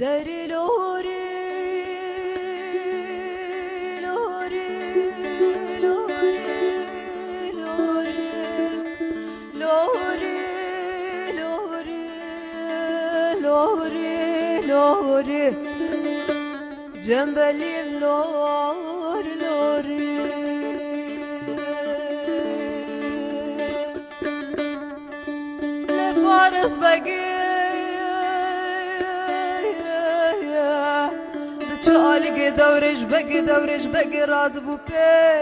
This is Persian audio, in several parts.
داری لوری لوری لوری لوری لوری لوری لوری لوری جنبلیم لور لوری لفارس بگی چالق دورش بگی راد بو پی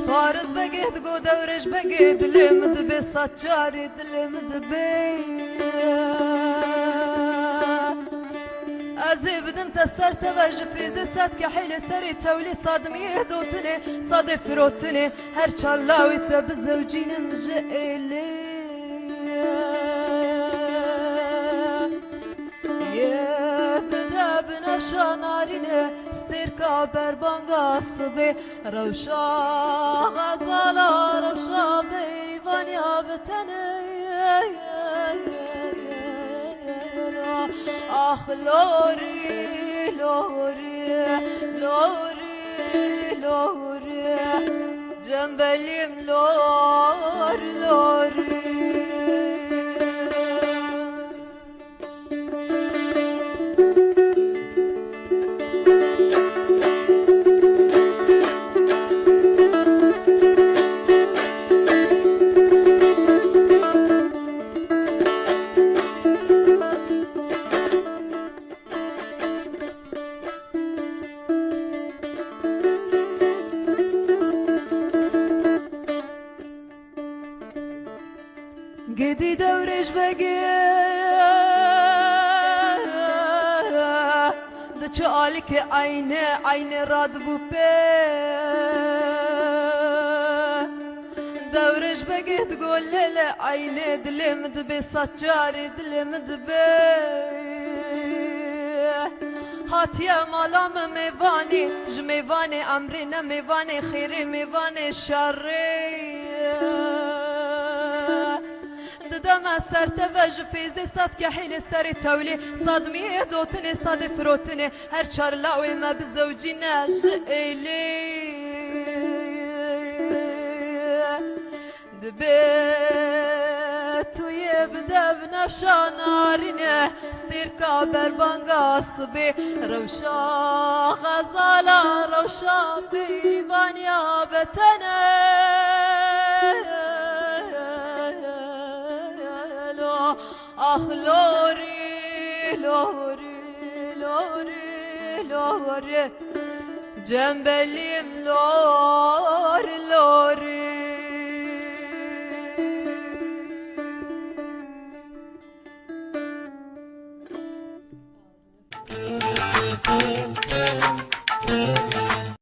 فارس بگی دگو دورش بگی دلم دبی سچاری دلم دبی ازي بدم تستر تواج فيزي سات كحيل سري تولي صادم يهدوتني صادي فروتني هر چلاوي تبزوجين مجئلي بنفشا نارينه ستيركا بربانغا صبي روشا غزالا روشا بيريفانيا بتني آخ لوری لوری لوری لوری جنبلیم لور لوری قدي دورش بقي دچو آلك عيني راد بو بي دورش بقي تقول ليلة عيني دلم دبي ساتشاري دلم دبي هاتيا مالام ميواني جميواني أمرنا ميواني خيري ميواني شري دما سرت وج فيزي صاد كحيل ستري تولي صادمي دوتني صاد فروتني هر شرلاوي ما بزوجنا جئلي دبيت ويبدا بنفشا نارينه ستيركا بربانغا صبي روشا غزالا روشا بيريفانيا بتني آخ لوری لوری لوری لوری جنبلیم لور لوری